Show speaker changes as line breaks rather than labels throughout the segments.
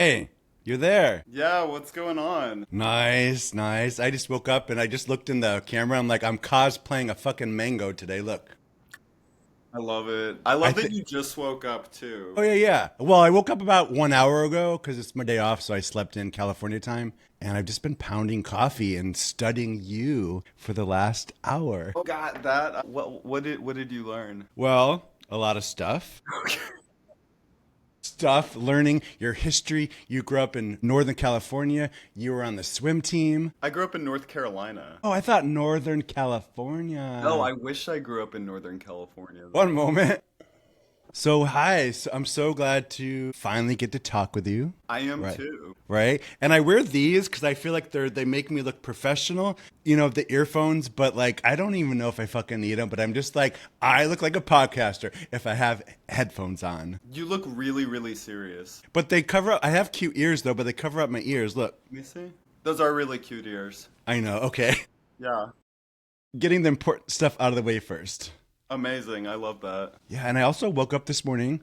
Hey, you're there.
Yeah, what's going on?
Nice, nice. I just woke up and I just looked in the camera. I'm like, I'm cosplaying a fucking mango today. Look.
I love it. I
I
love that
think.
you just woke up too.
Oh yeah, yeah. Well, I woke up about 1 hour ago because it's my day off, so I slept in California time, and I've just been pounding coffee and studying you for the last hour.
Oh God, that what did you learn?
Well, a lot of stuff. Learning your history. You grew up in Northern California. You were on the swim team.
I grew up in North Carolina.
Oh, I thought Northern
No,
California.
I wish I grew up in Northern California
One
though.
moment. So hi, I'm so glad to finally get to talk with you.
I am
Right.
too.
Right? And I wear these because I feel like they make me look professional. The earphones, but like I don't even know if I fucking need them, but I'm just like I look like a podcaster if I have headphones on.
You look really, really serious.
But they cover up I have cute ears though, but they cover up my ears. Look.
Let me see. Those are really cute ears.
I know. Okay.
Yeah.
Getting the important stuff out of the way first.
Amazing. I love that.
Yeah, and I also woke up this morning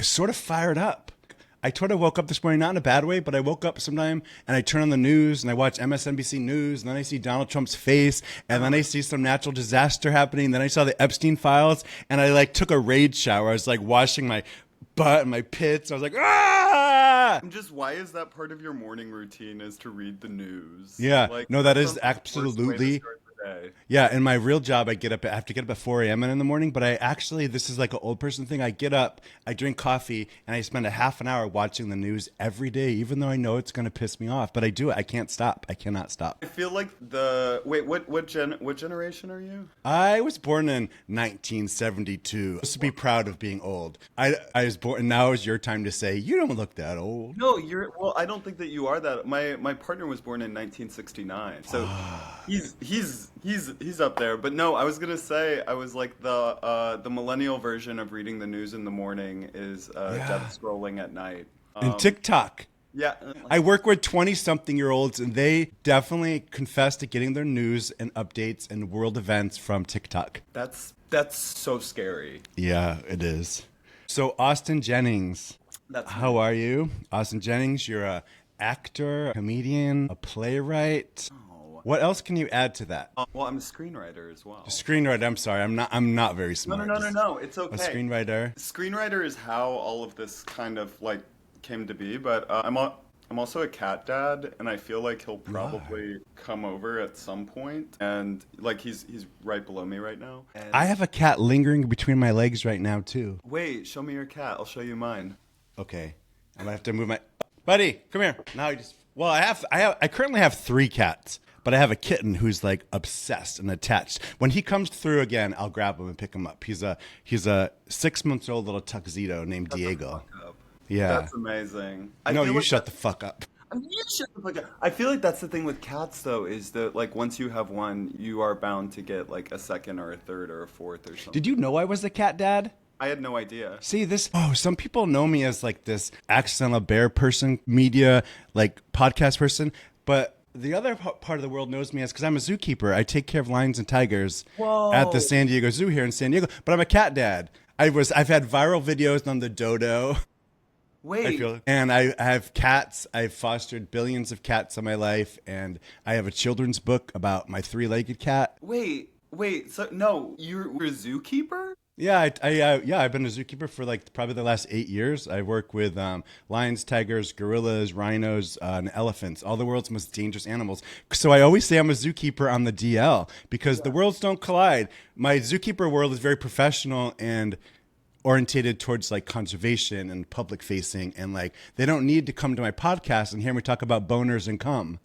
sort of fired up. I sort of woke up this morning, not in a bad way, but I woke up sometime and I turn on the news and I watch MSNBC News and then I see Donald Trump's face and then I see some natural disaster happening. Then I saw the Epstein files and I like took a rage shower. I was like washing my butt and my pits. I was like, ah!
Why is that part of your morning routine is to read the news?
Yeah,
Like,
no,
that
that is
sounds like the worst way to
absolutely.
start the day.
Yeah, in my real job, I have to get up at 4 a.m. in the morning, but this is like an old person thing. I get up, I drink coffee, and I spend a half an hour watching the news every day, even though I know it's going to piss me off. But I do it. I can't stop. I cannot stop.
I feel like what generation are you?
I was born in 1972. Supposed to be proud of being old. I was born, and now is your time to say, you don't look that old.
No, I don't think that you are that. My partner was born in 1969. So he's up there. But no, I was going to say I was like the millennial version of reading the news in the morning is
Yeah.
death scrolling at night.
And TikTok.
Yeah,
I work with 20 something year olds, and they definitely confess to getting their news and updates and world events from TikTok.
that's so scary.
Yeah, it is. So, Austin Jennings,
That's
how are you? Austin Jennings, you're a actor, a comedian, a playwright.
oh,
What else can you add to that?
well, I'm a screenwriter as well.
Screenwriter. I'm sorry. I'm not very
No, no,
smart.
no, no,
Just
no. It's
a
okay.
screenwriter.
Screenwriter is how all of this kind of like came to be, but I'm also a cat dad, and I feel like he'll
You are.
probably come over at some point, and like he's right below me right now.
I
And
have a cat lingering between my legs right now too.
wait, show me your cat. I'll show you mine.
Okay. I'm gonna have to move my buddy. Come here. Now you just. Well, I currently have three cats, but I have a kitten who's like obsessed and attached. When he comes through again, I'll grab him and pick him up. He's a 6 months old little tuxedo named
Shut the
Diego.
fuck up.
Yeah.
That's amazing.
No, you shut the fuck up.
You shut the fuck up. I feel like that's the thing with cats though, is that like once you have one, you are bound to get like a second or a third or a fourth or something.
Did you know I was the cat dad?
I had no idea.
See this? Oh, some people know me as like this accidental bear person, media, like podcast person, but the other part of the world knows me as because I'm a zookeeper. I take care of lions and tigers at the
Whoa.
San Diego Zoo here in San Diego. But I'm a cat dad. I've had viral videos on the dodo. I
Wait.
feel, and I have cats. I've fostered billions of cats in my life, and I have a children's book about my three-legged cat.
Wait. So no, you're a zookeeper?
Yeah, I've been a zookeeper for like probably the last 8 years. I work with lions, tigers, gorillas, rhinos, and elephants, all the world's most dangerous animals. So I always say I'm a zookeeper on the DL because the worlds don't collide. My zookeeper world is very professional and orientated towards like conservation and public facing, and like they don't need to come to my podcast and hear me talk about boners and cum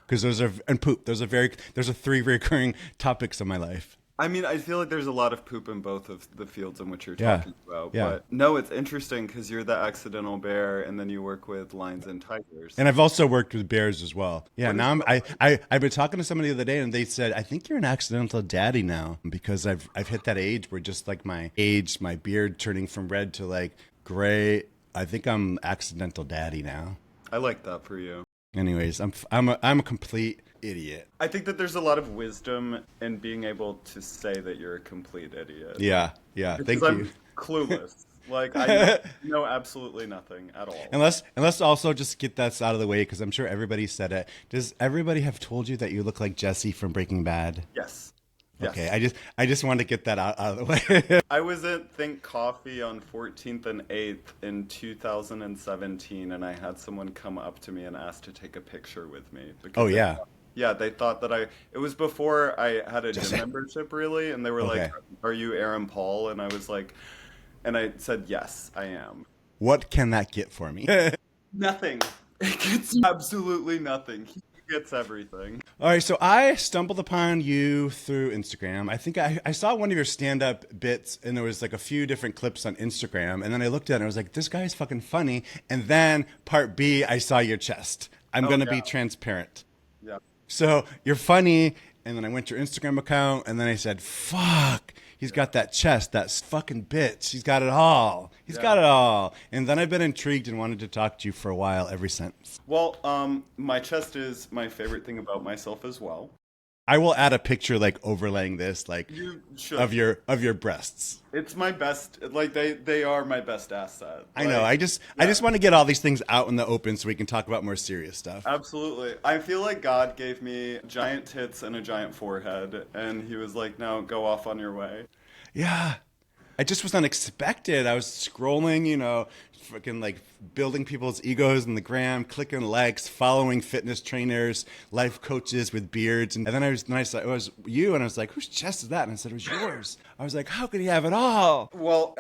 because those are and poop. Those are three recurring topics in my life.
I mean, I feel like there's a lot of poop in both of the fields in which you're
Yeah,
talking about.
yeah.
But no, it's interesting because you're the accidental bear, and then you work with lions and tigers.
And I've also worked with bears as well. Yeah,
What is
now
that like?
I've been talking to somebody the other day and they said, I think you're an accidental daddy now because I've hit that age where just like my age, my beard turning from red to like gray. I think I'm accidental daddy now.
I like that for you.
Anyways, I'm a complete idiot.
I think that there's a lot of wisdom in being able to say that you're a complete idiot.
Yeah, yeah.
Because
Thank you.
I'm clueless. Like I know absolutely nothing at all.
And let's also just get that out of the way because I'm sure everybody said it. Does everybody have told you that you look like Jesse from Breaking Bad?
Yes.
Okay,
Yes.
I just wanted to get that out of the way.
I was at Think Coffee on 14th and 8th in 2017, and I had someone come up to me and ask to take a picture with me
Oh
because
yeah.
yeah, they thought that it was before I had a gym
Jesse.
membership really, and they were like,
Okay.
"Are you Aaron Paul?" And I was like, and I said, "Yes, I am."
What can that get for me?
Nothing. It gets absolutely nothing. He gets everything.
All right, so I stumbled upon you through Instagram. I think I saw one of your stand up bits, and there was like a few different clips on Instagram. And then I looked at it and I was like, this guy's fucking funny. And then part B, I saw your chest. I'm
Oh
going to
yeah,
be transparent.
yeah,
So you're funny. And then I went to your Instagram account, and then I said, fuck, he's got that chest, that fucking bitch. He's got it all. He's
yeah.
got it all. And then I've been intrigued and wanted to talk to you for a while ever since.
Well, my chest is my favorite thing about myself as well.
I will add a picture like overlaying this, like
You should.
of your breasts.
It's my best. Like they are my best asset.
I know.
Like,
I
yeah,
just want to get all these things out in the open so we can talk about more serious stuff.
absolutely. I feel like God gave me giant tits and a giant forehead, and He was like, "Now go off on your way."
Yeah. I just was unexpected. I was scrolling, you know, freaking like building people's egos in the gram, clicking likes, following fitness trainers, life coaches with beards. And then I saw it was you, and I was like, whose chest is that? And I said, it was yours. I was like, how could he have it all?
Well,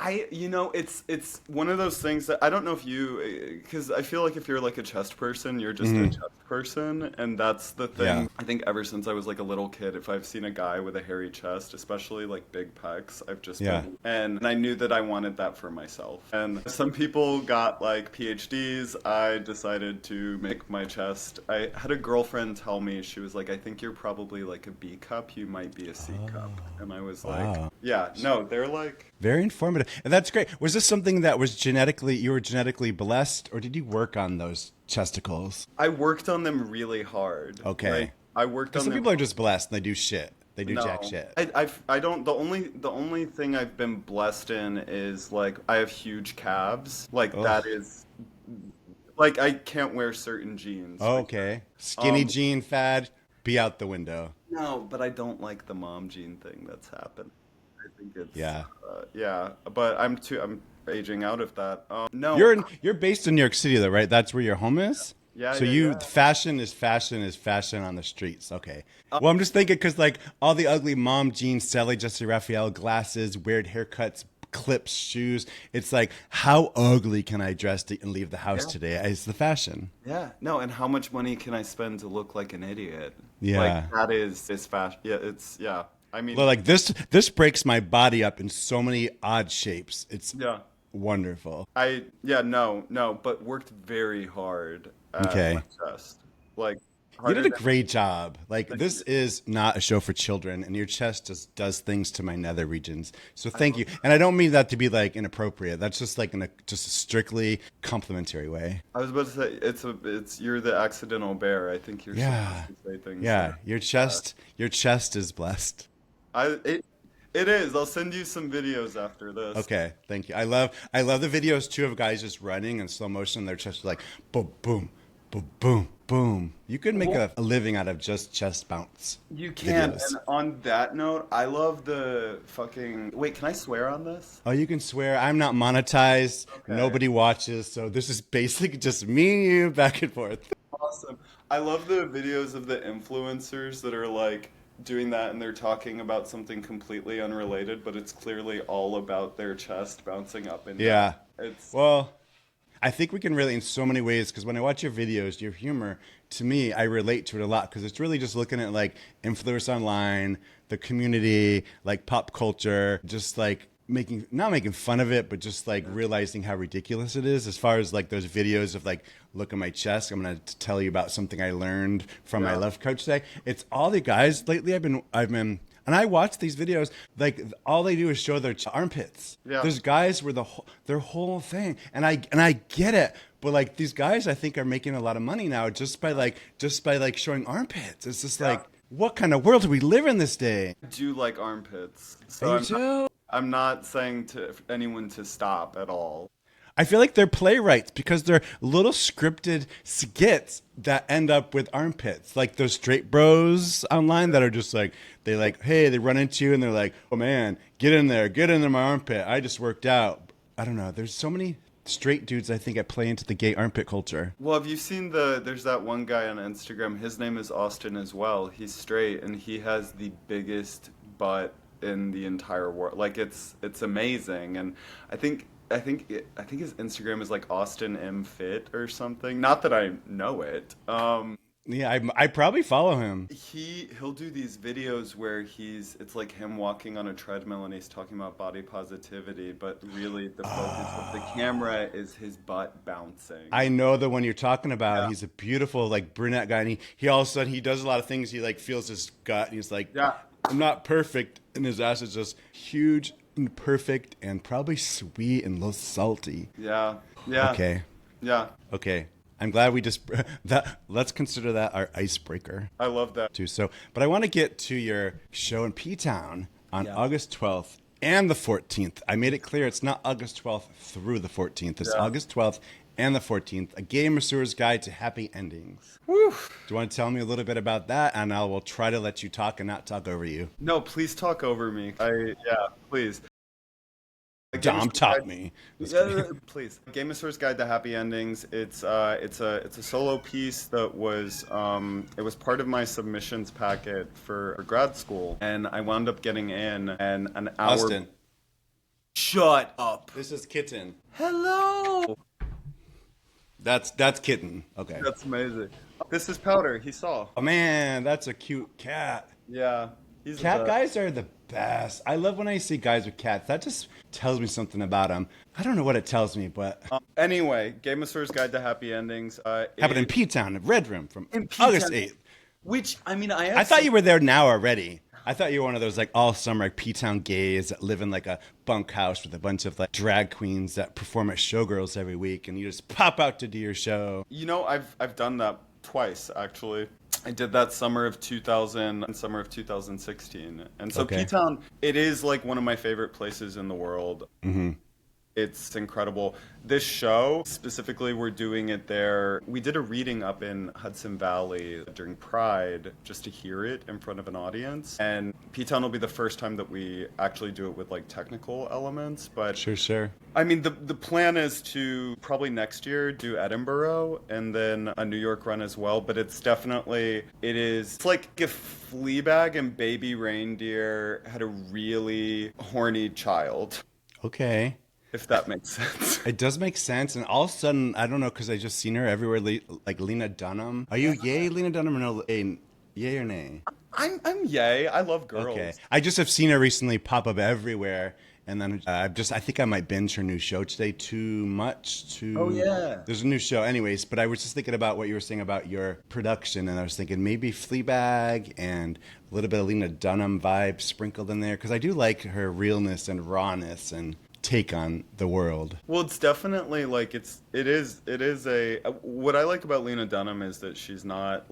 it's one of those things that I don't know if you, because I feel like if you're like a chest person, you're just a chest person, and that's the thing.
Yeah.
I think ever since I was like a little kid, if I've seen a guy with a hairy chest, especially like big pecs, I've just
Yeah.
been, and I knew that I wanted that for myself. And some people got like PhDs. I decided to make my chest. I had a girlfriend tell me, she was like, I think you're probably like a B cup. You might be a C cup. And I was like,
Wow.
yeah, no, they're like,
Very informative. And that's great. Was this something that was you were genetically blessed, or did you work on those chesticles?
I worked on them really hard.
Okay.
Like, I worked
Because
on
some
them.
people are just blessed and they do shit. They do
No,
jack shit.
I don't. The only thing I've been blessed in is like I have huge calves. Like that
Ugh.
is like I can't wear certain jeans.
Okay. Skinny
Um,
jean fad, be out the window.
no, but I don't like the mom jean thing that's happened. I think it's
Yeah.
yeah, but I'm aging out of that. No,
You're based in New York City though, right? That's where your home is?
yeah,
So
yeah,
you
yeah.
fashion on the streets. Okay. Well, I'm just thinking because like all the ugly mom jeans, Sally Jesse Raphael glasses, weird haircuts, clips, shoes. It's like how ugly can I dress and leave the house
Yeah.
today? It's the fashion.
Yeah, no, and how much money can I spend to look like an idiot?
Yeah.
Like that is fashion. Yeah, it's yeah. I mean,
Well, like this breaks my body up in so many odd shapes. It's
yeah.
wonderful.
Yeah, no, but worked very hard at
Okay.
my chest. Like
You
harder
did a
than
great job. Like
thank
this
you.
is not a show for children, and your chest just does things to my nether regions. So thank you. And I don't mean that to be like inappropriate. That's just like in a just a strictly complimentary way.
I was about to say it's you're the accidental bear. I think you're
Yeah,
supposed to say things
yeah.
like
Your chest is blessed.
I it is. I'll send you some videos after this.
Okay, thank you. I love the videos too of guys just running in slow motion. Their chest is like boom, boom, boom, boom, boom. You could make
Well,
a living out of just chest bounce
you can.
videos.
And on that note, I love the fucking. Wait, can I swear on this?
Oh, you can swear. I'm not monetized.
Okay.
Nobody watches. So this is basically just me and you back and forth.
Awesome. I love the videos of the influencers that are like doing that and they're talking about something completely unrelated, but it's clearly all about their chest bouncing up and down.
Yeah.
It's
Well, I think we can relate in so many ways because when I watch your videos, your humor, to me, I relate to it a lot because it's really just looking at like influence online, the community, like pop culture, just like not making fun of it, but just like realizing how ridiculous it is as far as like those videos of like, look at my chest. I'm going to tell you about something I learned from my
yeah,
life coach today. It's all the guys lately I've been and I watch these videos, like all they do is show their armpits.
yeah.
There's guys where their whole thing, and I get it, but like these guys, I think are making a lot of money now just by like showing armpits. It's just
Yeah.
like, what kind of world do we live in this day?
I do like armpits.
And
So
you too?
I'm not saying to anyone to stop at all.
I feel like they're playwrights because they're little scripted skits that end up with armpits. Like those straight bros online that are just like, they like, hey, they run into you and they're like, oh man, get in there, my armpit. I just worked out. I don't know. There's so many straight dudes I think that play into the gay armpit culture.
Well, have you seen there's that one guy on Instagram. His name is Austin as well. He's straight and he has the biggest butt in the entire world. Like it's amazing. And I think his Instagram is like Austin M Fit or something. Not that I know it.
Yeah, I probably follow him.
He'll do these videos where it's like him walking on a treadmill and he's talking about body positivity, but really the focus of the camera is his butt bouncing.
I know the one you're talking about.
Yeah.
He's a beautiful like brunette guy, and he all of a sudden he does a lot of things. He like feels his gut, and he's like,
Yeah.
I'm not perfect, and his ass is just huge and perfect, and probably sweet and a little salty.
Yeah. Yeah.
Okay,
Yeah.
okay. I'm glad we just that. Let's consider that our icebreaker
I love that.
too. So, but I want to get to your show in P Town on
Yeah.
August 12th and the 14th. I made it clear it's not August 12th through the 14th. It's
Yeah.
August 12th and the 14th. A gay masseur's guide to happy endings.
Whew.
Do you want to tell me a little bit about that? And I will try to let you talk and not talk over you.
No, please talk over me. Yeah, please.
Dom taught me.
Please. Game of Swords Guide to Happy Endings. It's a solo piece that was it was part of my submissions packet for grad school, and I wound up getting in, and an hour.
Austin,
Shut up.
this is Kitten.
Hello.
That's Kitten. Okay.
That's amazing. This is Powder. He saw.
Oh man, that's a cute cat.
Yeah. He's
Cat
the-
guys are the best. I love when I see guys with cats. That just tells me something about them. I don't know what it tells me, but
Anyway, Game of Swords Guide to Happy Endings.
happened in P-Town, Red Room, from
In P-Town.
August 8th.
Which I mean,
I thought you were there now already. I thought you were one of those like all summer P-Town gays that live in like a bunkhouse with a bunch of like drag queens that perform at Showgirls every week, and you just pop out to do your show.
You know, I've done that twice actually. I did that summer of 2000 and summer of 2016. And so
Okay.
P-Town, it is like one of my favorite places in the world.
Mm-hmm.
It's incredible. This show, specifically, we're doing it there. We did a reading up in Hudson Valley during Pride just to hear it in front of an audience. And P-Town will be the first time that we actually do it with like technical elements. But
Sure.
I mean, the plan is to probably next year do Edinburgh and then a New York run as well. But it's it's like if Fleabag and Baby Reindeer had a really horny child,
Okay.
if that makes sense.
It does make sense, and all of a sudden, I don't know, because I just seen her everywhere, like Lena Dunham. Are you yay Lena Dunham or no? Yay or nay?
I'm yay. I love girls.
Okay. I just have seen her recently pop up everywhere, and then I think I might binge her new show today. Too much.
Oh, yeah.
There's a new show, anyways. But I was just thinking about what you were saying about your production, and I was thinking maybe Fleabag and a little bit of Lena Dunham vibe sprinkled in there, because I do like her realness and rawness and take on the world.
Well, it's definitely like it is a what I like about Lena Dunham is that she's not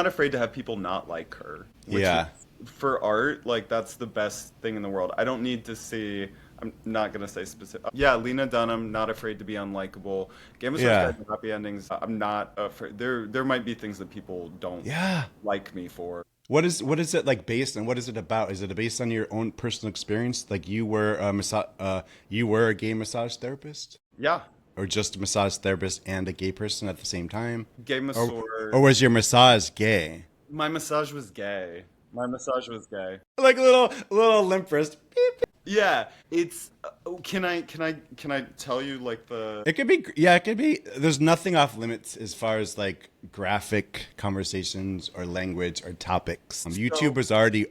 afraid to have people not like her. Which
Yeah.
is, for art, like that's the best thing in the world. I don't need to see. I'm not gonna say specific. Yeah, Lena Dunham, not afraid to be unlikable. Game of Thrones
Yeah.
Guide to Happy Endings. I'm not afraid. There might be things that people don't
Yeah.
like me for.
What is it like based on? What is it about? Is it based on your own personal experience? Like you were a gay massage therapist,
Yeah,
or just a massage therapist and a gay person at the same time,
gay masseur.
or was your massage gay?
My massage was gay. My massage was gay.
Like a little limp wrist. Beep, beep.
Yeah, it's. Can I tell you like the?
It could be. Yeah, it could be. There's nothing off limits as far as like graphic conversations or language or topics. YouTube was already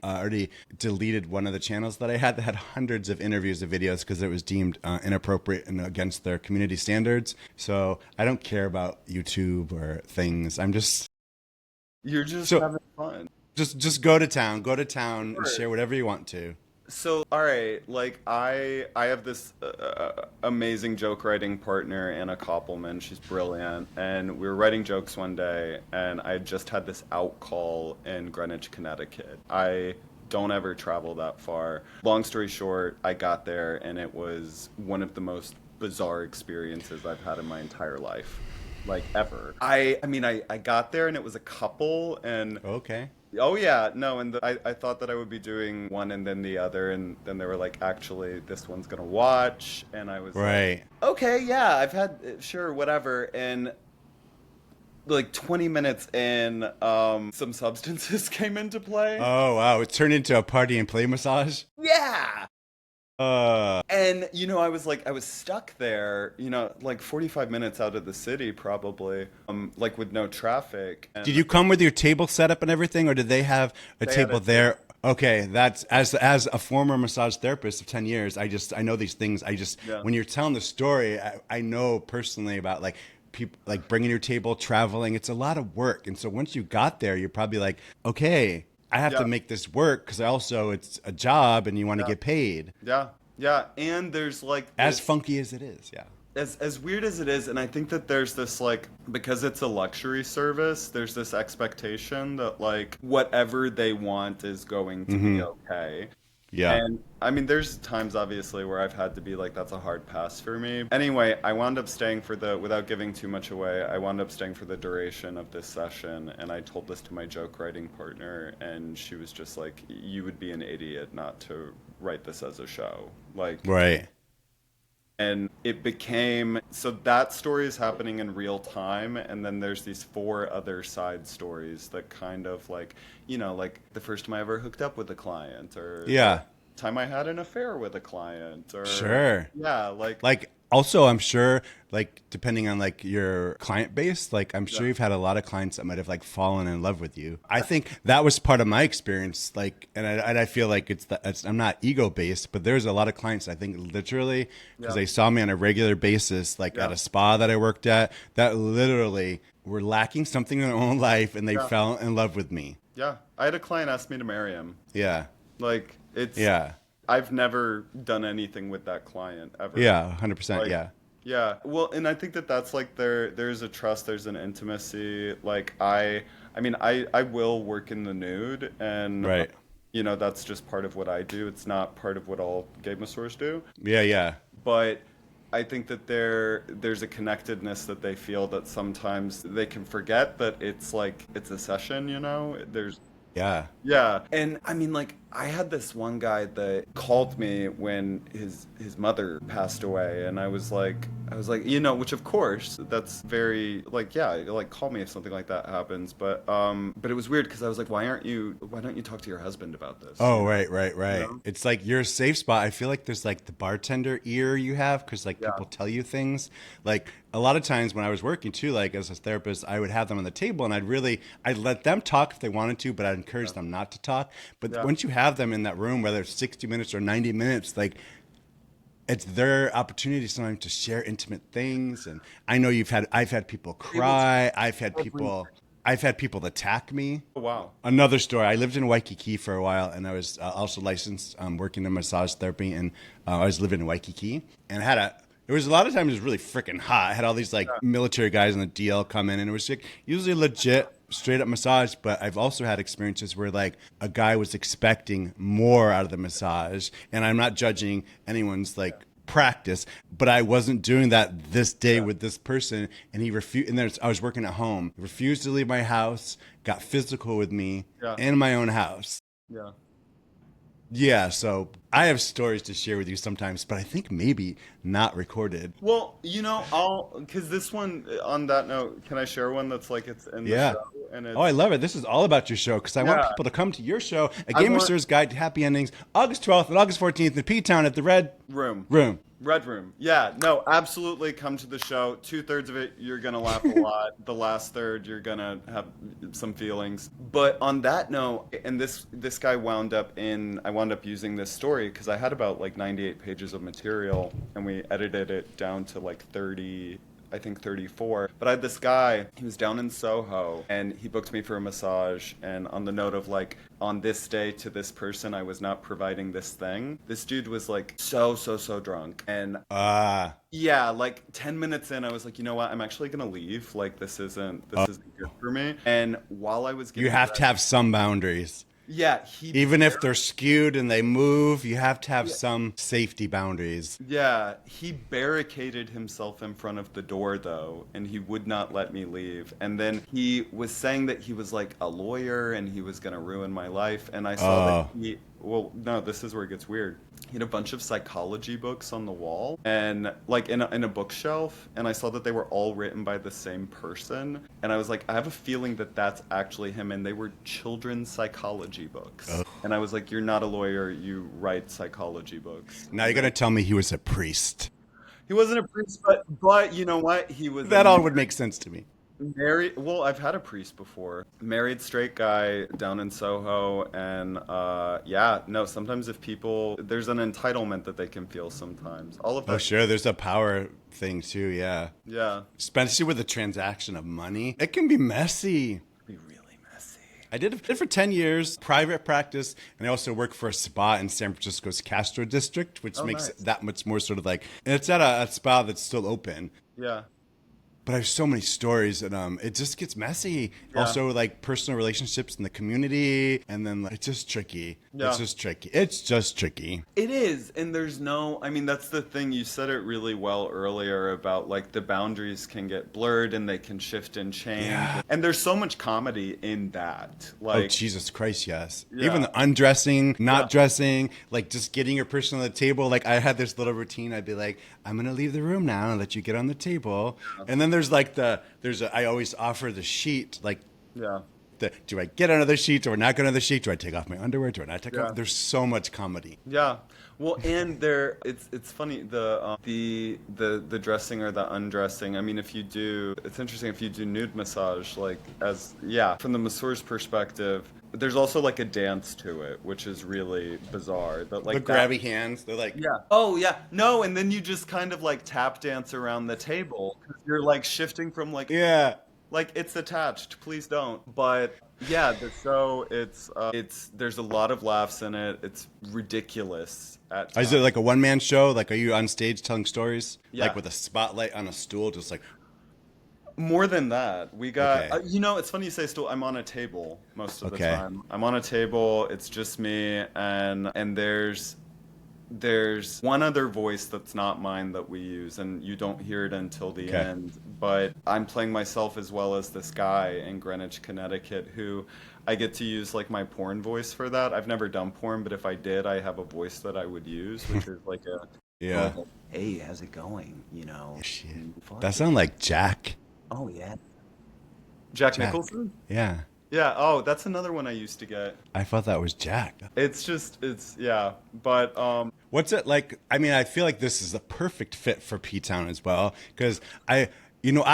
deleted one of the channels that I had that had hundreds of interviews of videos because it was deemed inappropriate and against their community standards. So I don't care about YouTube or things. I'm just
You're just
So-
having fun.
just go to town and
Sure.
share whatever you want to.
So, all right, like I have this amazing joke writing partner, Anna Koppelman. She's brilliant, and we were writing jokes one day, and I just had this out call in Greenwich, Connecticut. I don't ever travel that far. Long story short, I got there and it was one of the most bizarre experiences I've had in my entire life. Like ever. I mean I got there and it was a couple and
Okay.
oh yeah, no, and I thought that I would be doing one and then the other, and then they were like, actually, this one's gonna watch, and I was like,
Right.
okay, yeah, I've had sure, whatever, and like 20 minutes in, some substances came into play.
Oh wow, it turned into a party and play massage.
Yeah.
Uh,
And I was like, I was stuck there, like 45 minutes out of the city, probably, like with no traffic,
did
and
you come with your table set up and everything, or did they have a
they had
table
a
there? Okay, that's as a former massage therapist of 10 years, I know these things.
yeah,
When you're telling the story, I know personally about like people like bringing your table, traveling. It's a lot of work, and so once you got there, you're probably like, okay, I have to
yeah,
make this work because also it's a job and you want to
yeah,
get paid.
yeah, yeah, and there's like
As
this.
funky as it is, yeah.
As weird as it is, and I think that there's this like because it's a luxury service, there's this expectation that like whatever they want is going to be okay.
Yeah.
And I mean, there's times obviously where I've had to be like, that's a hard pass for me. Anyway, I wound up staying for without giving too much away, I wound up staying for the duration of this session. And I told this to my joke writing partner, and she was just like, you would be an idiot not to write this as a show. Like,
Right.
and it became so that story is happening in real time, and then there's these four other side stories that kind of like, like the first time I ever hooked up with a client, or the
Yeah.
time I had an affair with a client, or
Sure.
yeah, like
Like also I'm sure like depending on like your client base, like I'm
yeah,
sure you've had a lot of clients that might have like fallen in love with you. I think that was part of my experience, like and I feel like I'm not ego based, but there's a lot of clients I think literally because
yeah,
they saw me on a regular basis like at
yeah,
a spa that I worked at that literally were lacking something in their own life and they
yeah,
fell in love with me.
yeah. I had a client ask me to marry him.
Yeah.
Like it's
Yeah.
I've never done anything with that client ever.
Yeah, 100%,
Like,
yeah.
yeah. Well, and I think that that's like there's a trust, there's an intimacy. Like I mean, I will work in the nude, and
Right.
that's just part of what I do. It's not part of what all gay masseurs do,
Yeah, yeah.
but I think that there's a connectedness that they feel that sometimes they can forget that it's like it's a session. There's
Yeah.
yeah, and I mean, like, I had this one guy that called me when his mother passed away, and I was like, which of course that's very like, yeah, like call me if something like that happens, but it was weird because I was like, why don't you talk to your husband about this?
Oh, right, right,
You
right.
know?
It's like your safe spot. I feel like there's like the bartender ear you have because like
Yeah,
people tell you things. Like a lot of times when I was working too, like as a therapist, I would have them on the table and I'd let them talk if they wanted to, but I'd encourage
yeah,
them not to talk. But
yeah,
once you have them in that room, whether it's 60 minutes or 90 minutes, like it's their opportunity sometimes to share intimate things. And I know I've had people
able to
cry.
everything.
I've had people attack me.
Oh, wow.
Another story. I lived in Waikiki for a while, and I was also licensed working in massage therapy, and I was living in Waikiki, and I had a. It was a lot of times it was really freaking hot. I had all these like
Yeah,
military guys on the DL come in, and it was like usually legit, straight up massage. But I've also had experiences where like a guy was expecting more out of the massage, and I'm not judging anyone's like practice, but I wasn't doing that this day
yeah,
with this person, and he refused. And I was working at home, refused to leave my house, got physical with me
yeah,
in my own house.
yeah.
Yeah, so I have stories to share with you sometimes, but I think maybe not recorded.
Well, because this one, on that note, can I share one that's like it's in the
Yeah.
show, and
Oh, I
it's
love it. This is all about your show because I want
yeah,
people to come to your show, A
I
Game
want
Masteur's Guide to Happy Endings, August 12th and August 14th in P-Town at the Red
room.
Room.
Red Room. Yeah, no, absolutely come to the show. Two-thirds of it, you're gonna laugh a lot. The last third, you're gonna have some feelings. But on that note, and this guy I wound up using this story because I had about like 98 pages of material, and we edited it down to like 30. I think 34. But I had this guy, he was down in Soho, and he booked me for a massage. And on the note of like, on this day to this person, I was not providing this thing. This dude was like so drunk. And
Ah,
yeah, like 10 minutes in, I was like, you know what? I'm actually gonna leave. Like, this isn't good for me. And while I was
you
getting
have to
dressed,
have some boundaries.
Yeah,
Even if they're skewed and they move, you have to have some safety boundaries.
yeah, he barricaded himself in front of the door though, and he would not let me leave. And then he was saying that he was like a lawyer and he was gonna ruin my life. And I saw that
Oh,
well, no, this is where it gets weird. He had a bunch of psychology books on the wall and like in a bookshelf, and I saw that they were all written by the same person. And I was like, I have a feeling that that's actually him, and they were children's psychology books. And I was like, you're not a lawyer, you write psychology books.
now you're gonna tell me he was a priest.
He wasn't a priest, but you know what? He was
That all would make sense to me.
married. Well, I've had a priest before. Married straight guy down in Soho, and yeah, no. Sometimes if people, there's an entitlement that they can feel. Sometimes all of
Oh,
that.
sure. There's a power thing too. Yeah.
Yeah,
Especially with the transaction of money, it can be messy.
be really messy.
I did it for 10 years, private practice, and I also work for a spa in San Francisco's Castro district, which
Oh,
makes
nice.
it that much more sort of like, and it's at a spa that's still open.
Yeah,
But I have so many stories, and it just gets messy.
Yeah.
Also, like personal relationships in the community, and then like, it's just tricky.
Yeah.
It's just tricky. It's just tricky.
it is, and there's no. I mean, that's the thing. You said it really well earlier about like the boundaries can get blurred and they can shift and change.
Yeah.
And there's so much comedy in that.
Oh,
Like,
Jesus Christ, yes.
Yeah.
Even the undressing, not
Yeah.
dressing, like just getting your person on the table. Like I had this little routine. I'd be like, I'm going to leave the room now and let you get on the table. And then there's like I always offer the sheet, like,
yeah.
do I get another sheet? Do I not get another sheet? Do I take off my underwear? Do I not take
Yeah.
off? There's so much comedy.
Yeah. Well, and there, it's funny the dressing or the undressing. I mean, it's interesting if you do nude massage, like from the masseur's perspective, there's also like a dance to it, which is really bizarre. That like
The grabby hands, they're like,
Yeah. Oh, yeah. No, and then you just kind of like tap dance around the table 'cause you're like shifting from
yeah.
like it's attached. Please don't. But yeah, the show it's there's a lot of laughs in it. It's ridiculous at times.
Is it like a one-man show? Like, are you on stage telling stories?
Yeah.
Like with a spotlight on a stool, just like,
More than that, we got.
Okay.
It's funny you say still. I'm on a table most of the
Okay.
time. I'm on a table. It's just me, and there's one other voice that's not mine that we use, and you don't hear it until the
Okay.
end. But I'm playing myself as well as this guy in Greenwich, Connecticut, who I get to use like my porn voice for that. I've never done porn, but if I did, I have a voice that I would use, which is like a
yeah.
Hey, how's it going? You know.
Shit.
Fine.
That sounds like Jack.
Oh yeah.
Jack
Jack.
Nicholson.
Yeah.
Yeah. Oh, that's another one I used to get.
I thought that was Jack.
Yeah. But
What's it like? I mean, I feel like this is a perfect fit for P-Town as well, because I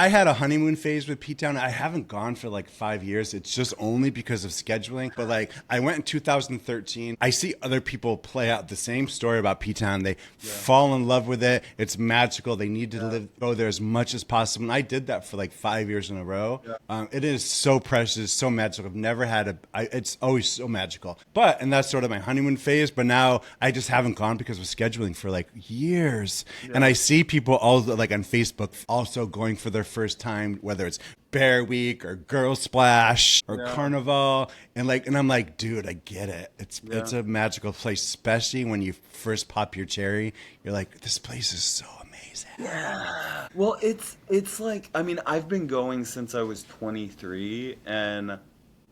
had a honeymoon phase with P-Town. I haven't gone for like 5 years. It's just only because of scheduling. But like, I went in 2013. I see other people play out the same story about P-Town. They fall in love with it. It's magical. They need to go there as much as possible. And I did that for like 5 years in a row.
Yeah.
It is so precious, so magical. I've never had it's always so magical. And that's sort of my honeymoon phase. But now I just haven't gone because of scheduling for like years. And I see people all like on Facebook also going for their first time, whether it's Bear Week or Girl Splash or Carnival, and I'm like, dude, I get it. It's a magical place, especially when you first pop your cherry. You're like, this place is so amazing.
well, it's like, I mean, I've been going since I was 23, and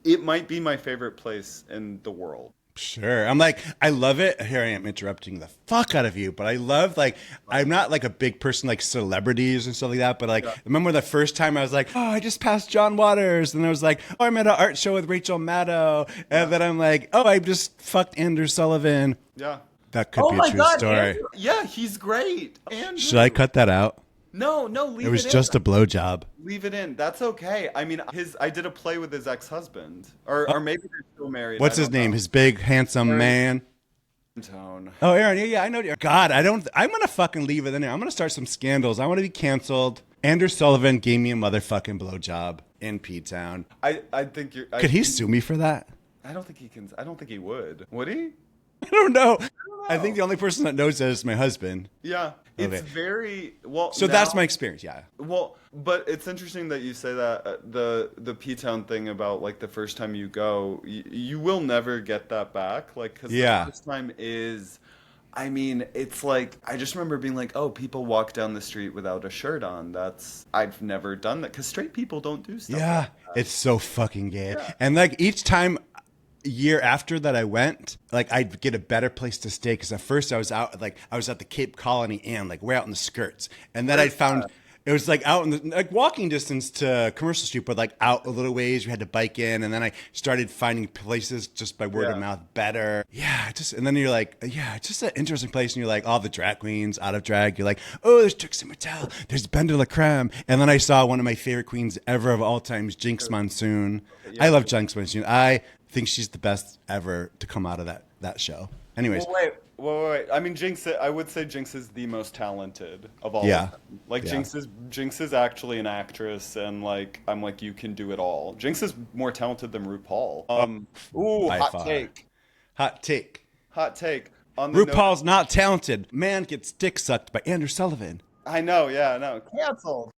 it might be my favorite place in the world.
Sure. I'm like, I love it. Here I am interrupting the fuck out of you, but I love, like, I'm not like a big person like celebrities and stuff like that, but like, I remember the first time I was like, oh, I just passed John Waters, and I was like, oh, I'm at an art show with Rachel Maddow, and then I'm like, oh, I just fucked Andrew Sullivan.
Yeah.
That could be a true story.
Andrew. Yeah, he's great. Andrew.
Should I cut that out?
No, leave it in.
It was just a blowjob.
Leave it in. That's okay. I mean, I did a play with his ex-husband, or maybe they're still married.
What's
I
his
don't
name?
know.
His big, handsome man.
Tone.
Oh, Aaron, yeah, I know. God, I'm going to fucking leave it in there. I'm going to start some scandals. I want to be canceled. Andrew Sullivan gave me a motherfucking blowjob in P-Town.
I think you're.
Could he sue me for that?
I don't think he can. I don't think he would. Would he?
I don't know. I think the only person that knows that is my husband.
Yeah. It's
Okay.
very well.
So
now,
that's my experience. Yeah.
well, but it's interesting that you say that the P-Town thing about like the first time you go, you will never get that back. Like, because the
Yeah.
first time is, I mean, it's like I just remember being like, oh, people walk down the street without a shirt on. I've never done that because straight people don't do stuff.
Yeah. It's so fucking gay. And like each time year after that I went, like I'd get a better place to stay because at first I was out like I was at the Cape Colony Inn, like way out in the skirts, and then I found it was like out in the like walking distance to Commercial Street, but like out a little ways. We had to bike in, and then I started finding places just by word of mouth better. Yeah, just and then you're like, yeah, it's just an interesting place, and you're like, all the drag queens out of drag. You're like, oh, there's Trixie Mattel, there's Ben de la Creme, and then I saw one of my favorite queens ever of all times, Jinx Monsoon. I love Jinx Monsoon. I think she's the best ever to come out of that show. Anyways,
Well, wait. I mean, I would say Jinx is the most talented of all.
Yeah.
Of them. Like
Yeah.
Jinx is actually an actress, and like I'm like you can do it all. Jinx is more talented than RuPaul. Ooh,
by
hot
far.
take.
Hot take.
Hot take. On the
RuPaul's not talented. Man gets dick sucked by Andrew Sullivan.
I know. Yeah. No. Canceled.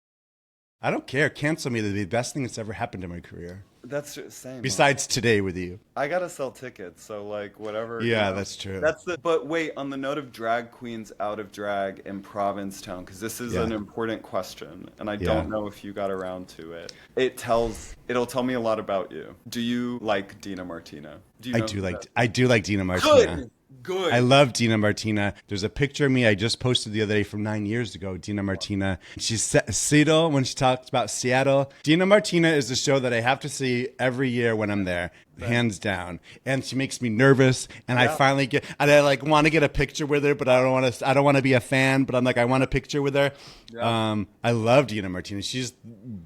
I don't care. Cancel me. The best thing that's ever happened in my career.
That's just same.
Besides today with you.
I gotta sell tickets, so like whatever.
Yeah, that's true.
But wait, on the note of drag queens out of drag in Provincetown, because this is an important question, and I don't know if you got around to it. It'll tell me a lot about you. Do you like Dina Martina? Do you know who that is?
I do like Dina Martina.
Good.
I love Dina Martina. There's a picture of me I just posted the other day from 9 years ago. Dina Martina. She's Seattle when she talks about Seattle. Dina Martina is a show that I have to see every year when I'm there, hands down. And she makes me nervous. And I finally get, and I like want to get a picture with her, but I don't want to be a fan. But I'm like, I want a picture with her. Yeah. I love Dina Martina. She's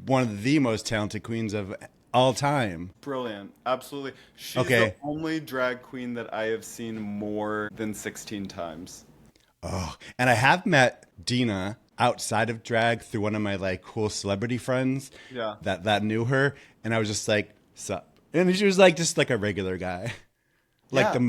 one of the most talented queens of all time.
Brilliant. Absolutely. She's the only drag queen that I have seen more than 16 times.
Oh, and I have met Dina outside of drag through one of my like cool celebrity friends that knew her. And I was just like, sup. And she was like, just like a regular guy. Like the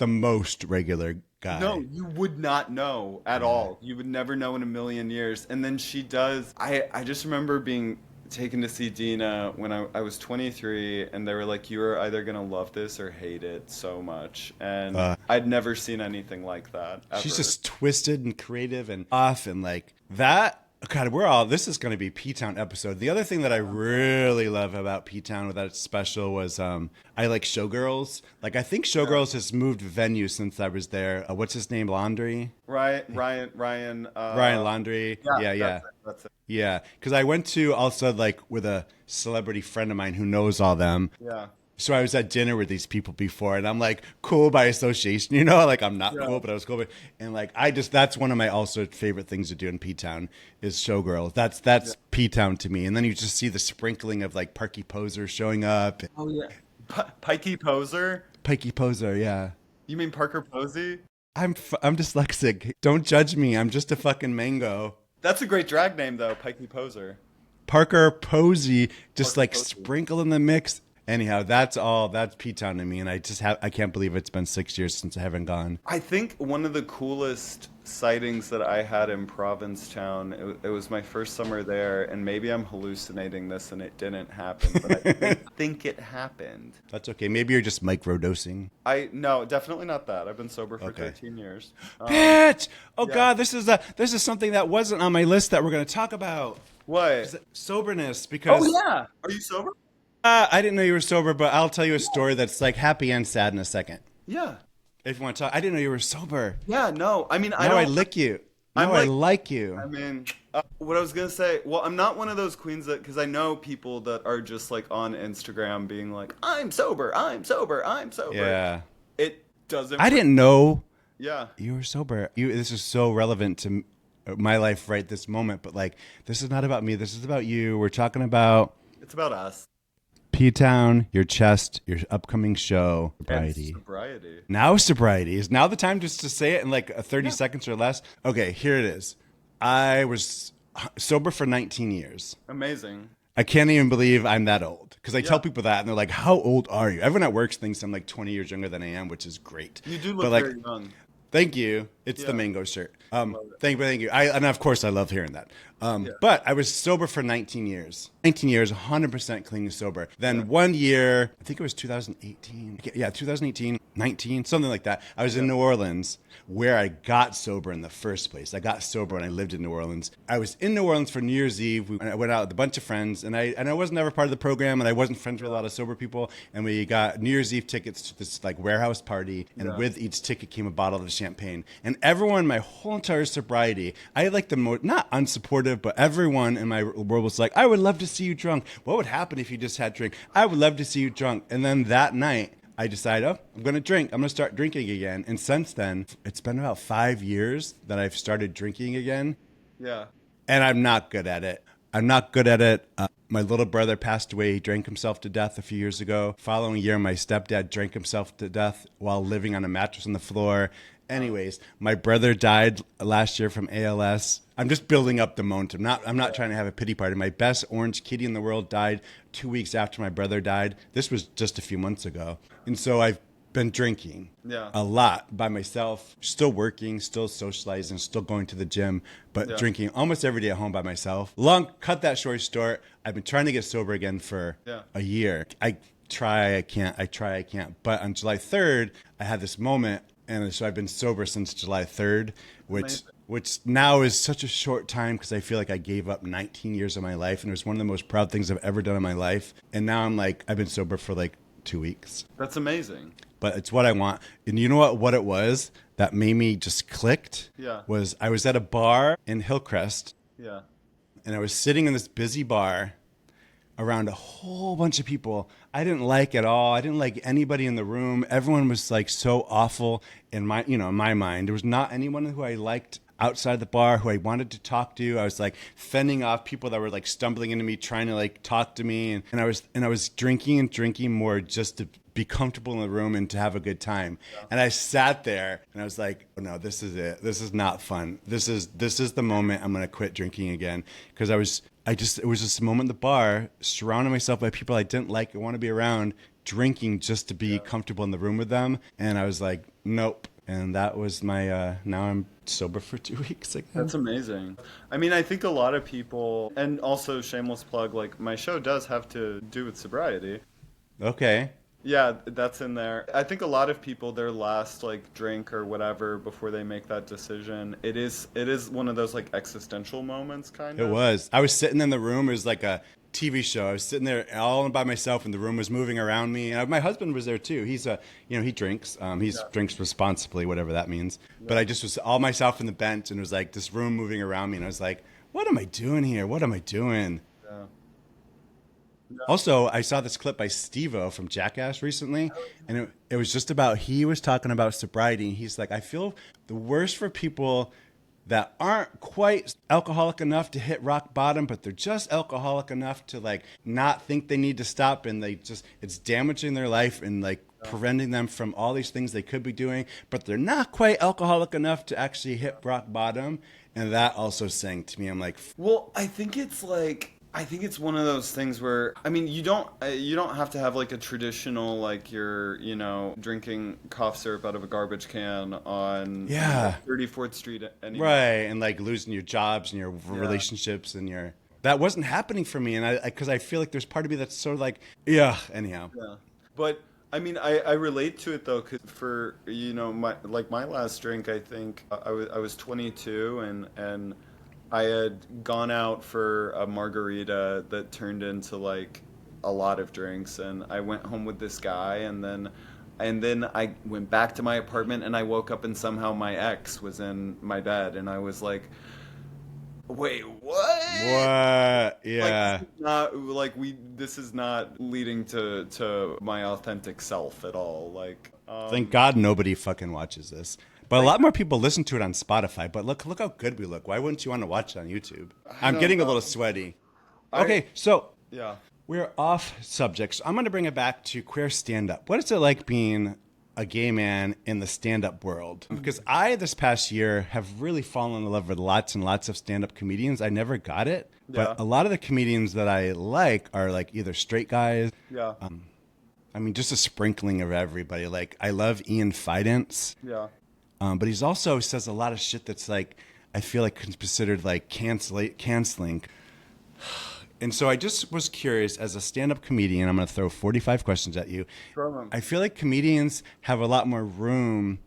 most regular guy.
No, you would not know at all. You would never know in a million years. And then she does. I just remember being taken to see Dina when I was 23, and they were like, you are either gonna love this or hate it so much. And I'd never seen anything like that ever.
She's just twisted and creative and off and like that. God, this is going to be P-Town episode. The other thing that I really love about P-Town that it's special was I like Showgirls. Like I think Showgirls has moved venue since I was there. What's his name? Laundry?
Ryan
Laundry. Yeah.
That's it.
Yeah, because I went to also like with a celebrity friend of mine who knows all them.
Yeah.
So I was at dinner with these people before, and I'm like cool by association, you know, like I'm not cool, but I was cool. And like that's one of my also favorite things to do in P-Town is Showgirls. That's P-Town to me. And then you just see the sprinkling of like Parky Poser showing up.
Oh yeah, Pikey Poser.
Pikey Poser, yeah.
You mean Parker Posey?
I'm dyslexic. Don't judge me. I'm just a fucking mango.
That's a great drag name though, Pikey Poser.
Parker Posey, just
Parker
like
Posey.
sprinkle in the mix. Anyhow, that's P-Town to me, and I can't believe it's been 6 years since I haven't gone.
I think one of the coolest sightings that I had in Provincetown, it was my first summer there, and maybe I'm hallucinating this and it didn't happen, but I think it happened.
That's okay. Maybe you're just microdosing.
No, definitely not that. I've been sober for 13 years.
Bitch! God, this is something that wasn't on my list that we're going to talk about.
What?
Soberness, because...
Oh, yeah. Are you sober?
I didn't know you were sober, but I'll tell you a story that's like happy and sad in a second.
Yeah.
If you want to talk. I didn't know you were sober.
Yeah, no. I mean,
I lick you. Now I like you.
I mean, what I was going to say, well, I'm not one of those queens that, because I know people that are just like on Instagram being like, I'm sober, I'm sober, I'm sober.
Yeah.
It doesn't.
I didn't know
Yeah.
you were sober. This is so relevant to my life right this moment, but like, this is not about me. This is about you. We're talking about...
It's about us.
P-Town, your chest, your upcoming show, sobriety.
And sobriety.
Now sobriety. Is now the time just to say it in like 30 seconds or less? Okay, here it is. I was sober for 19 years.
Amazing.
I can't even believe I'm that old because I tell
Yeah.
people that and they're like, "How old are you?" Everyone at work thinks I'm like 20 years younger than I am, which is great.
You do
But
look
like,
very young.
thank you. It's the
Yeah.
mango shirt.
Love it.
Thank you. And of course, I love hearing that.
Yeah.
But I was sober for 19 years. 19 years, 100% clean and sober.
Yeah.
Then 1 year, I think it was 2018. Yeah, 2018, 19, something like that. I was in New Orleans where I got sober in the first place. I got sober when I lived in New Orleans. I was in New Orleans for New Year's Eve. I went out with a bunch of friends, and I wasn't ever part of the program, and I wasn't friends with a lot of sober people. And we got New Year's Eve tickets to this like warehouse party, and
Yeah.
with each ticket came a bottle of champagne. And everyone, my whole entire sobriety, I had like the most not unsupportive, but everyone in my world was like, "I would love to see you drunk. What would happen if you just had drink? I would love to see you drunk." And then that night, I decided, oh, I'm going to drink. I'm going to start drinking again. And since then, it's been about 5 years that I've started drinking again.
Yeah.
And I'm not good at it. I'm not good at it. My little brother passed away. He drank himself to death a few years ago. Following year, my stepdad drank himself to death while living on a mattress on the floor. Anyways, my brother died last year from ALS. I'm just building up the momentum. I'm not trying to have a pity party. My best orange kitty in the world died 2 weeks after my brother died. This was just a few months ago. And so I've been drinking a lot by myself, still working, still socializing, still going to the gym, but drinking almost every day at home by myself. Cut that short. I've been trying to get sober again for a year. I try, I can't. But on July 3rd, I had this moment. And so I've been sober since July 3rd, which now is such a short time because I feel like I gave up 19 years of my life. And it was one of the most proud things I've ever done in my life. And now I'm like, I've been sober for like 2 weeks.
That's amazing.
But it's what I want. And you know what it was that made me just clicked?
Yeah.
Was I was at a bar in Hillcrest.
Yeah.
And I was sitting in this busy bar around a whole bunch of people I didn't like at all. I didn't like anybody in the room. Everyone was like so awful in my mind. There was not anyone who I liked outside the bar who I wanted to talk to. I was like fending off people that were like stumbling into me, trying to like talk to me. And I was drinking and drinking more just to be comfortable in the room and to have a good time. Yeah. And I sat there and I was like, oh, no, this is it. This is not fun. This is the moment I'm going to quit drinking again. Because it was just a moment in the bar, surrounding myself by people I didn't like and want to be around, drinking just to be comfortable in the room with them. And I was like, nope. And that was my, now I'm sober for 2 weeks again.
That's amazing. I mean, I think a lot of people, and also shameless plug, like my show does have to do with sobriety.
Okay.
Yeah, that's in there. I think a lot of people, their last like drink or whatever before they make that decision, it is one of those like existential moments, kind of.
It was. I was sitting in the room. It was like a TV show. I was sitting there all by myself, and the room was moving around me. And my husband was there too. He's he drinks. Drinks responsibly, whatever that means. Yeah. But I just was all myself in the bench, and it was like this room moving around me, and I was like, "What am I doing here? What am I doing?" Yeah. Also, I saw this clip by Steve-O from Jackass recently, and it was just about, he was talking about sobriety. He's like, I feel the worst for people that aren't quite alcoholic enough to hit rock bottom, but they're just alcoholic enough to like not think they need to stop, and it's damaging their life and like preventing them from all these things they could be doing, but they're not quite alcoholic enough to actually hit rock bottom. And that also sang to me. I'm like,
well, I think it's one of those things where, I mean, you don't have to have like a traditional, like you're, drinking cough syrup out of a garbage can on 34th Street anymore.
Right, and like losing your jobs and your relationships and that wasn't happening for me. And because I feel like there's part of me that's sort of like, anyhow.
Yeah, but I mean, I relate to it though, because for, my last drink, I think I was 22 and I had gone out for a margarita that turned into like a lot of drinks, and I went home with this guy, and then I went back to my apartment, and I woke up and somehow my ex was in my bed, and I was like, wait, what?
What? Yeah.
This is not leading to my authentic self at all. Like,
thank God nobody fucking watches this. But a lot more people listen to it on Spotify. But look how good we look. Why wouldn't you want to watch it on YouTube? I'm getting a little sweaty. Okay, so we're off subject. So I'm going to bring it back to queer stand-up. What is it like being a gay man in the stand-up world. Because this past year, have really fallen in love with lots and lots of stand-up comedians. I never got it,
Yeah.
but a lot of the comedians that I like are like either straight guys.
Yeah.
I mean, just a sprinkling of everybody. Like, I love Ian Fidance,
Yeah.
but he's also says a lot of shit that's like, I feel like considered like canceling. And so I just was curious, as a stand-up comedian, I'm going to throw 45 questions at you.
Throw 'em.
I feel like comedians have a lot more room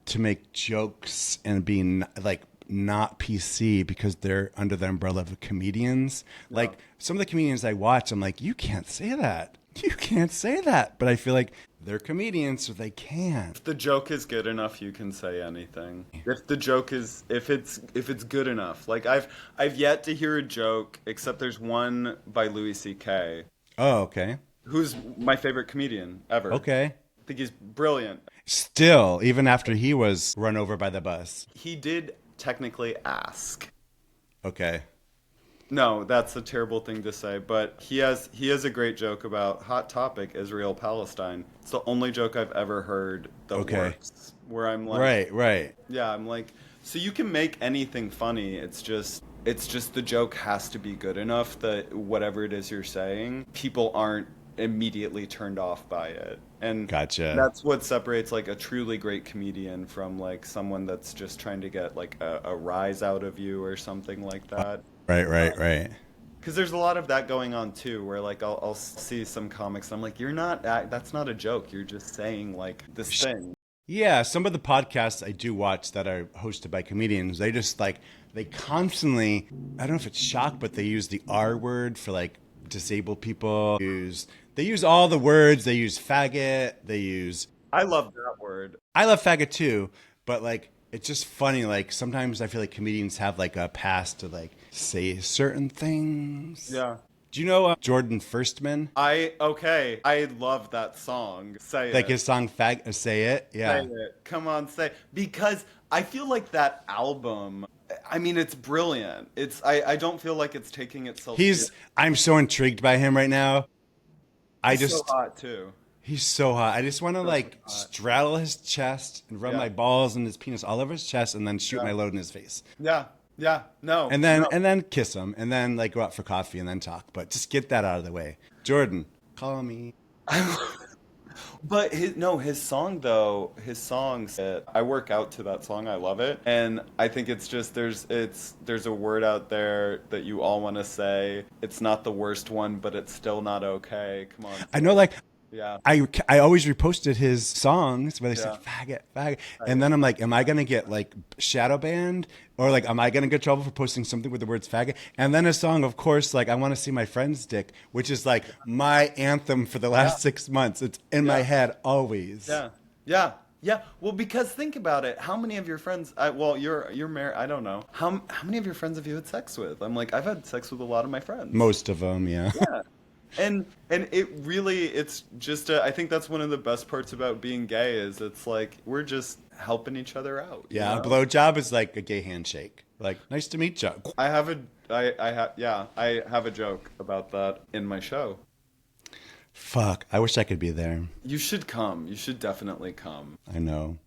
to make jokes and be like not PC because they're under the umbrella of comedians. Like some of the comedians I watch, I'm like, you can't say that. You can't say that. But I feel like they're comedians, so they can.
If the joke is good enough, you can say anything. If the joke is, if it's good enough. Like I've yet to hear a joke, except there's one by Louis C.K.,
Oh, okay.
who's my favorite comedian ever.
Okay.
I think he's brilliant.
Still, even after he was run over by the bus.
He did technically ask.
Okay.
No, that's a terrible thing to say, but he has a great joke about hot topic Israel Palestine. It's the only joke I've ever heard that works. Where I'm like,
Right.
yeah, I'm like, so you can make anything funny. It's just the joke has to be good enough that whatever it is you're saying, people aren't immediately turned off by it. And
Gotcha.
that's what separates like a truly great comedian from like someone that's just trying to get like a rise out of you or something like that.
Right.
Because there's a lot of that going on too, where like I'll see some comics and I'm like, that's not a joke. You're just saying like this thing.
Yeah, some of the podcasts I do watch that are hosted by comedians, they just like, they constantly, I don't know if it's shock, but they use the R word for like disabled people. They use all the words. They use faggot.
I love that word.
I love faggot too, but like, it's just funny. Like sometimes I feel like comedians have like a pass to like say certain things.
Yeah.
Do you know Jordan Firstman?
I love that song. Say
Like
it.
his song Say It? Yeah.
Say it. Come on, say it. Because I feel like that album, I mean, it's brilliant. I don't feel like it's taking itself.
I'm so intrigued by him right now.
He's so hot too.
He's so hot. I just want to like straddle his chest and rub my balls and his penis all over his chest and then shoot my load in his face.
Yeah. No.
And then kiss him and then like go out for coffee and then talk. But just get that out of the way. Jordan, call me.
But his song though, I work out to that song. I love it. And I think it's just there's a word out there that you all want to say. It's not the worst one, but it's still not okay. Come on.
I know, like,
yeah.
I always reposted his songs where they said faggot. And then I'm like, am I going to get like shadow banned? Or like, am I going to get trouble for posting something with the words faggot? And then a song, of course, like I Want to See My Friend's Dick, which is like my anthem for the last 6 months. It's in my head always.
Yeah. Well, because think about it. How many of your friends? You're married. I don't know. How many of your friends have you had sex with? I'm like, I've had sex with a lot of my friends.
Most of them, yeah.
Yeah. And it's just I think that's one of the best parts about being gay is it's like we're just helping each other out.
Yeah,
you know?
a blowjob is like a gay handshake. Like, nice to meet you.
I have a joke about that in my show.
Fuck, I wish I could be there.
You should come. You should definitely come.
I know.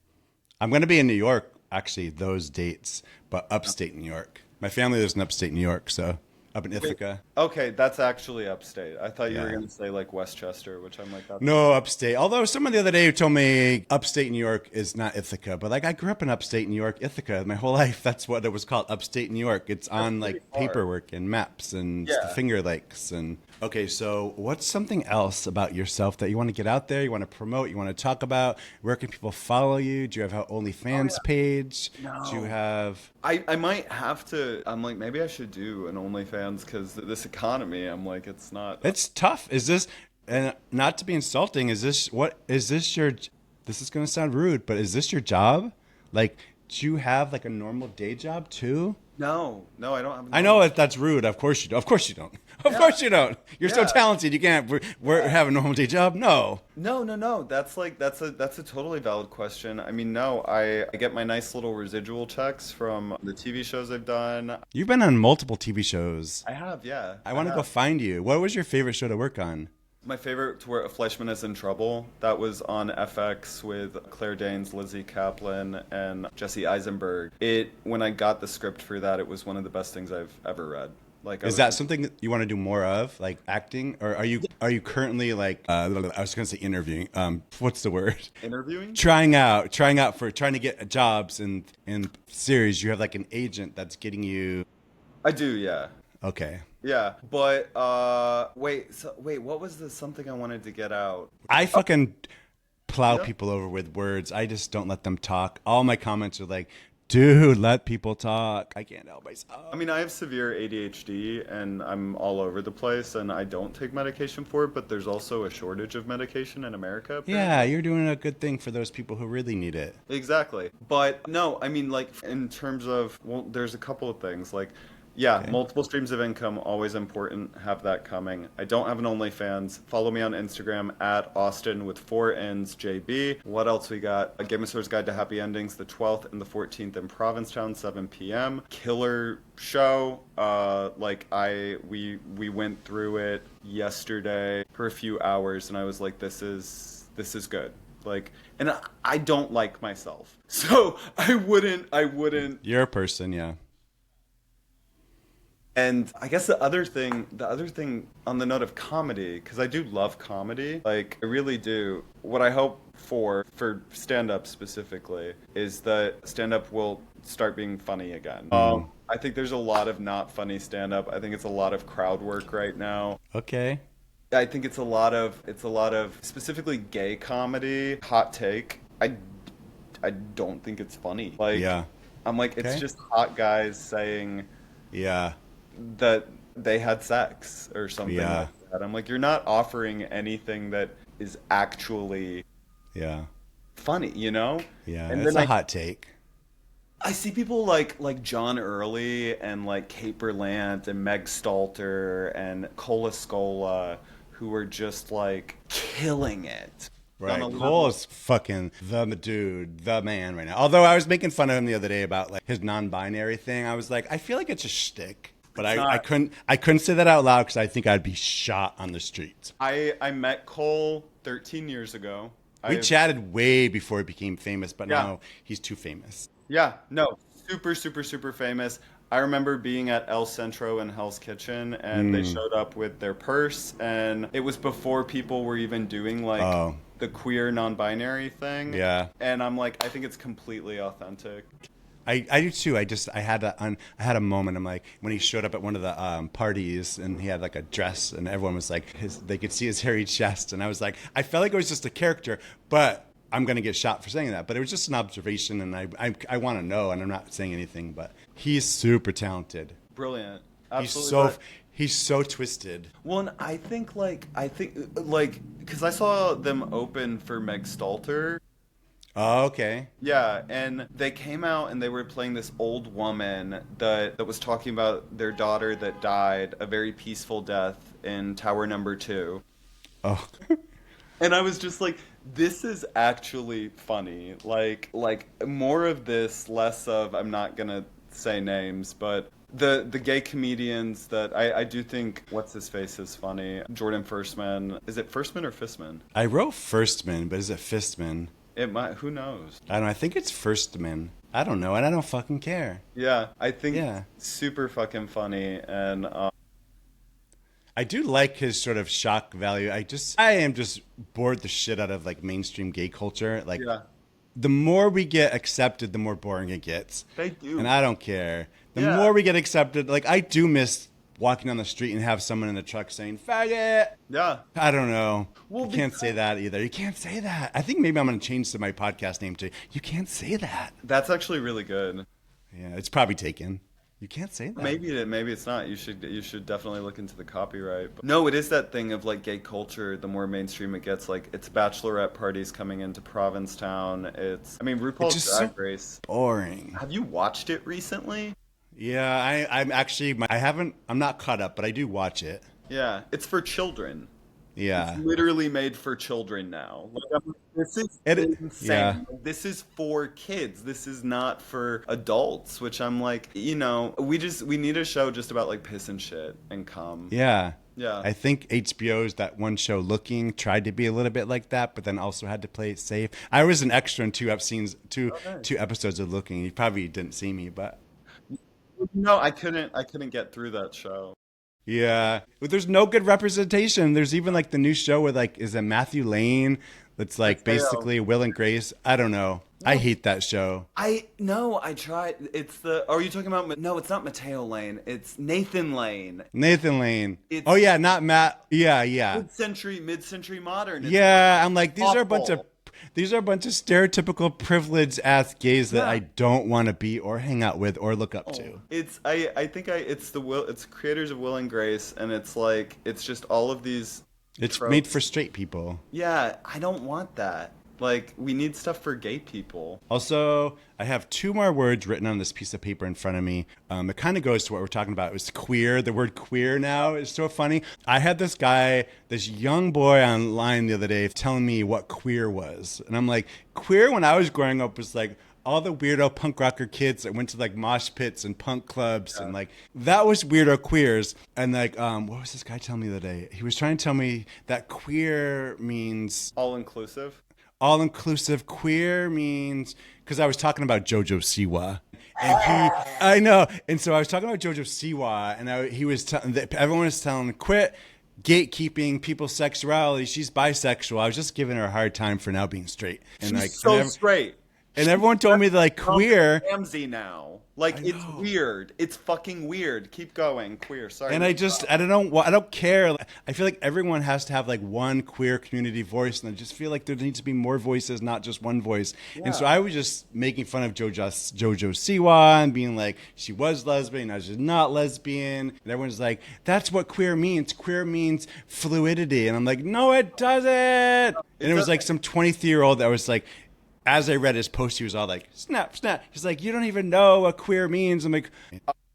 I'm going to be in New York, actually, those dates, but upstate New York. My family lives in upstate New York, so up in Ithaca.
Okay, that's actually upstate. I thought you were
Yeah.
going to say like Westchester, which I'm like, that's
No, upstate. Although someone the other day told me upstate New York is not Ithaca, but like I grew up in upstate New York, Ithaca, my whole life. That's what it was called, upstate New York. It's on like
far.
paperwork and maps and the Finger Lakes. And okay, so what's something else about yourself that you want to get out there? You want to promote? You want to talk about? Where can people follow you? Do you have an OnlyFans page?
No.
Do you have?
I might have to. I'm like, maybe I should do an OnlyFans because this economy. I'm like, it's not.
It's tough. Is this, and not to be insulting, is this your, this is going to sound rude, but is this your job? Like, do you have like a normal day job too?
No, I don't have.
I know that's rude. Of course you don't. Of course you don't. Of course you don't. You're so talented. You can't have a normal day job. No.
No. That's a totally valid question. I mean, no, I get my nice little residual checks from the TV shows I've done.
You've been on multiple TV shows.
I have, yeah.
I want to go find you. What was your favorite show to work on?
My favorites were Fleischman is in Trouble. That was on FX with Claire Danes, Lizzie Kaplan, and Jesse Eisenberg. When I got the script for that, it was one of the best things I've ever read. Like,
Is that something that you want to do more of, like acting, or are you currently like I was going to say interviewing? What's the word?
interviewing?
Trying to get jobs in series. You have like an agent that's getting you.
I do, yeah.
Okay.
Yeah, but wait, what was the something I wanted to get out?
I fucking plow
Yeah.
people over with words. I just don't let them talk. All my comments are like, dude, let people talk. I can't help myself.
I mean, I have severe ADHD and I'm all over the place and I don't take medication for it, but there's also a shortage of medication in America, apparently.
Yeah, you're doing a good thing for those people who really need it.
Exactly. But no, I mean, like, in terms of, well, there's a couple of things. Like, yeah,
Okay.
multiple streams of income, always important. Have that coming. I don't have an OnlyFans. Follow me on Instagram at Austin with 4 N's JB. What else we got? A Game of Swords Guide to Happy Endings, the 12th and the 14th in Provincetown, 7 p.m. Killer show. We went through it yesterday for a few hours, and I was like, this is good. Like, and I don't like myself, so I wouldn't.
You're a person, yeah.
And I guess the other thing on the note of comedy, because I do love comedy, like I really do. What I hope for stand-up specifically is that stand-up will start being funny again. I think there's a lot of not funny stand-up. I think it's a lot of crowd work right now.
Okay.
I think it's a lot of specifically gay comedy. Hot take. I don't think it's funny. Like,
Yeah.
I'm like, it's
Okay.
just hot guys saying
Yeah.
that they had sex or something
Yeah.
like that. I'm like, you're not offering anything that is actually
Yeah.
funny, you know?
Yeah.
And
It's
then
a hot take.
I see people like John Early and like Kate Berlant and Meg Stalter and Cola Scola who are just like killing it.
Right.
On a
Cole
level-
is fucking the dude, the man right now. Although I was making fun of him the other day about like his non-binary thing. I was like, I feel like it's a shtick. But
It's
I
not.
couldn't say that out loud because I think I'd be shot on the streets.
I met Cole 13 years ago.
We
I-
chatted way before he became famous, but
Yeah.
now he's too famous.
Yeah, no, super, super, super famous. I remember being at El Centro in Hell's Kitchen, and they showed up with their purse, and it was before people were even doing like
Oh.
the queer non-binary thing.
Yeah.
And I'm like, I think it's completely authentic.
I do too. I had a moment. I'm like, when he showed up at one of the parties and he had like a dress and everyone was like, they could see his hairy chest, and I was like, I felt like it was just a character, but I'm gonna get shot for saying that. But it was just an observation, and I want to know, and I'm not saying anything. But he's super talented.
Brilliant.
He's
Absolutely.
so
brilliant.
he's so twisted.
Well, and I think because I saw them open for Meg Stalter.
Oh, okay.
Yeah, and they came out and they were playing this old woman that was talking about their daughter that died a very peaceful death in Tower Number 2.
Oh,
And I was just like, this is actually funny. Like more of this, less of, I'm not gonna say names, but the gay comedians that I do think what's his face is funny. Jordan Firstman. Is it Firstman or Fistman?
I wrote Firstman, but is it Fistman?
It might, who knows?
I don't know. I think it's Firstman. I don't know, and I don't fucking care.
Yeah, I think
Yeah.
super fucking funny, and
I do like his sort of shock value. I am just bored the shit out of like mainstream gay culture. Like,
yeah,
the more we get accepted, the more boring it gets.
they do.
And I don't care. The
Yeah.
more we get accepted, like I do miss walking down the street and have someone in the truck saying "faggot."
Yeah.
I don't know.
Well,
You can't say that either. You can't say that. I think maybe I'm going to change my podcast name to "You Can't Say That."
That's actually really good.
Yeah, it's probably taken. You can't say that.
Maybe it's not. You should definitely look into the copyright. But no, it is that thing of like gay culture. The more mainstream it gets, like it's bachelorette parties coming into Provincetown. RuPaul's
just
Drag
so-
Race.
Boring.
Have you watched it recently?
Yeah, I'm actually. I haven't. I'm not caught up, but I do watch it.
Yeah, it's for children.
Yeah.
It's literally made for children now. This is
It-
insane.
yeah.
This is for kids. This is not for adults, which I'm like, we need a show just about like piss and shit and cum.
Yeah.
Yeah.
I think HBO's that one show Looking tried to be a little bit like that, but then also had to play it safe. I was an extra in two episodes of Looking. You probably didn't see me, but
No, I couldn't get through that show.
yeah. But there's no good representation. There's even like the new show with like, is it Matthew Lane? That's like
Mateo.
basically Will and Grace. I don't know. I hate that show.
I tried. It's the. Are you talking about? No, it's not Mateo Lane. It's Nathan Lane.
Nathan Lane.
It's
Oh yeah, not Matt. Yeah, yeah.
Mid-century modern. It's
Yeah, I'm like these are a bunch of
awful.
stereotypical privileged ass gays that
Yeah.
I don't want to be or hang out with or look up to.
It's it's creators of Will and Grace, and it's like it's just all of these.
It's
tropes.
made for straight people.
Yeah, I don't want that. Like, we need stuff for gay people.
Also, I have two more words written on this piece of paper in front of me. It kind of goes to what we're talking about. It was queer. The word queer now is so funny. I had this young boy online the other day telling me what queer was. And I'm like, queer when I was growing up was like all the weirdo punk rocker kids that went to like mosh pits and punk clubs and like that was weirdo queers. And like, what was this guy telling me the other day? He was trying to tell me that queer means
All inclusive.
all inclusive. Queer means because I was talking about Jojo Siwa, and I know, and so I was talking about Jojo Siwa, and he was everyone was telling him, quit gatekeeping people's sexuality. She's bisexual. I was just giving her a hard time for now being straight, and
She's
like
so straight.
and everyone told me that like queer.
Ramsey now. Like, it's weird. It's fucking weird. Keep going. Queer. Sorry.
And I don't know. Well, I don't care. I feel like everyone has to have like one queer community voice, and I just feel like there needs to be more voices, not just one voice. And so I was just making fun of Jojo Siwa and being like, she was lesbian, now she's not lesbian. And everyone's like, that's what queer means. Queer means fluidity. And I'm like, no, it doesn't. And it was like some 23-year-old that was like, as I read his post, he was all like, snap, snap. He's like, you don't even know what queer means. I'm like,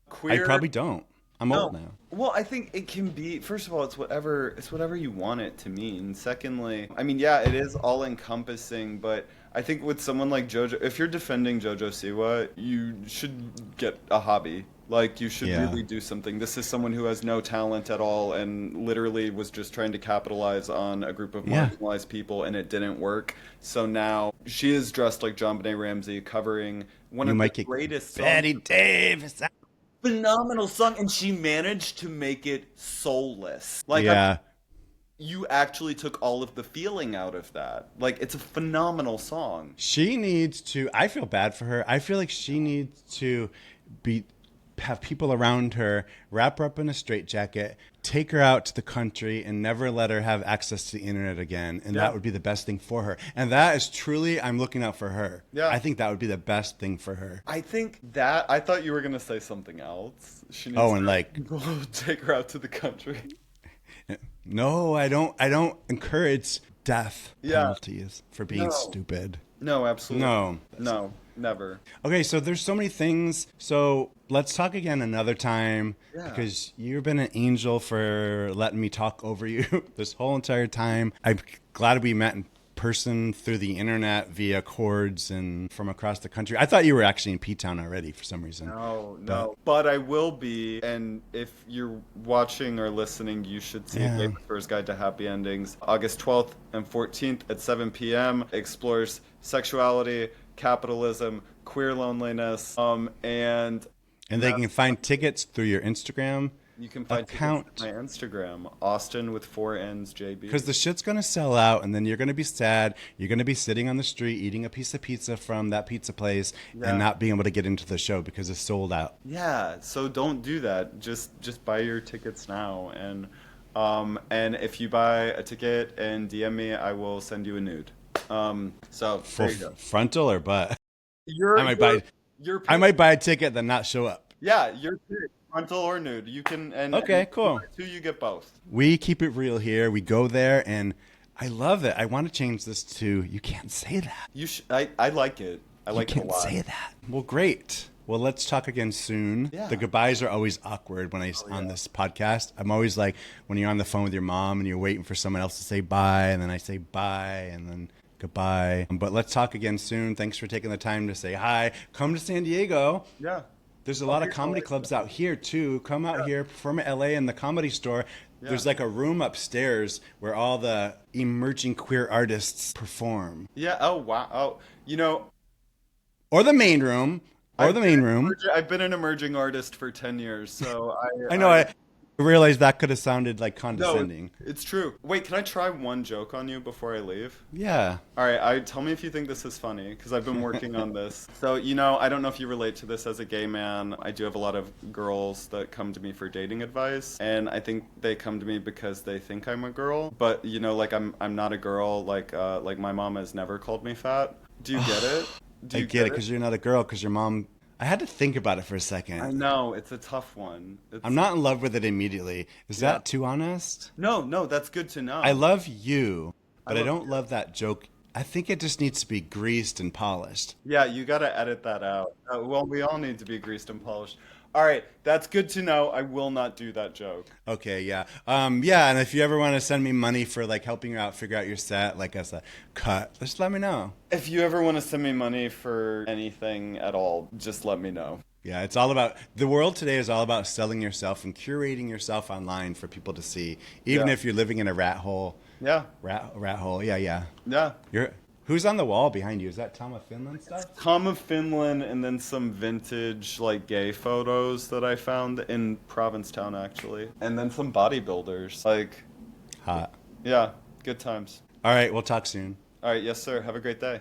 Queer.
I probably don't. I'm old now.
Well, I think it can be. First of all, it's whatever you want it to mean. Secondly, I mean, yeah, it is all encompassing. But I think with someone like Jojo, if you're defending Jojo Siwa, you should get a hobby. Like, you should really do something. This is someone who has no talent at all and literally was just trying to capitalize on a group of marginalized people, and it didn't work. So now she is dressed like John Benet Ramsey, covering one of the greatest songs.
Betty Davis.
Phenomenal song, and she managed to make it soulless. Like, you actually took all of the feeling out of that. Like, it's a phenomenal song.
She needs to. I feel bad for her. I feel like she needs to have people around her wrap her up in a straitjacket, take her out to the country, and never let her have access to the internet again. And that would be the best thing for her. And that is truly, I'm looking out for her. Yeah. I think that would be the best thing for her.
I think that, I thought you were going to say something else. She needs
and like,
take her out to the country.
No, I don't encourage death penalties for being stupid.
No, absolutely.
No,
never.
Okay, so there's so many things. So let's talk again another time because you've been an angel for letting me talk over you this whole entire time. I'm glad we met in person through the internet via cords and from across the country. I thought you were actually in P-Town already for some reason.
No. But I will be, and if you're watching or listening, you should see Gay First Guide to Happy Endings. August 12th and 14th at 7 p.m. explores sexuality, capitalism, queer loneliness, and
they can find tickets through your Instagram.
You can find tickets on my Instagram, Austin with 4 N's JB.
Because the shit's gonna sell out, and then you're gonna be sad. You're gonna be sitting on the street eating a piece of pizza from that pizza place and not being able to get into the show because it's sold out.
Yeah, so don't do that. Just buy your tickets now, and if you buy a ticket and DM me, I will send you a nude. So there you go.
Frontal or butt? I might buy a ticket then not show up.
Yeah, your pick. Frontal or nude. You can
cool.
You get both.
We keep it real here. We go there and I love it. I want to change this to you can't say that.
I like it. I like it a lot.
You can't say that. Well, great. Well, let's talk again soon. Yeah. The goodbyes are always awkward when on this podcast. I'm always like when you're on the phone with your mom and you're waiting for someone else to say bye, and then I say bye, and then goodbye. But let's talk again soon. Thanks for taking the time to say hi. Come to San Diego.
Yeah.
There's a lot of comedy clubs out here, too. Come out here, perform at LA in the Comedy Store.
Yeah.
There's like a room upstairs where all the emerging queer artists perform.
Yeah. Oh wow. Oh, you know,
Or the main room. Or the main room.
I've been an emerging artist for 10 years, so
I know, I realized that could have sounded like
no,
condescending.
it's true. Wait, can I try one joke on you before I leave?
Yeah.
All right, tell me if you think this is funny because I've been working on this. So, I don't know if you relate to this as a gay man. I do have a lot of girls that come to me for dating advice, and I think they come to me because they think I'm a girl. But like I'm not a girl. Like my mom has never called me fat. Do you get it? Do
I
you
get it because you're not a girl because your mom. I had to think about it for a second.
I know it's a tough one.
I'm not in love with it immediately. Is that too honest?
No, that's good to know.
I love you, but I
love
don't love that joke. I think it just needs to be greased and polished.
Yeah, you got to edit that out. Well, we all need to be greased and polished. All right, that's good to know. I will not do that joke.
Okay, yeah. Yeah, and if you ever want to send me money for like helping you out figure out your set, like as a cut, just let me know.
If you ever want to send me money for anything at all, just let me know.
Yeah, it's all about the world today is all about selling yourself and curating yourself online for people to see, even
Yeah.
if you're living in a rat hole.
Yeah,
Rat hole. Yeah, yeah.
yeah.
Who's on the wall behind you? Is that Tom of Finland stuff?
Tom of Finland and then some vintage like gay photos that I found in Provincetown actually. And then some bodybuilders. Like,
Hot.
yeah, good times.
All right, we'll talk soon.
All right, yes sir. Have a great day.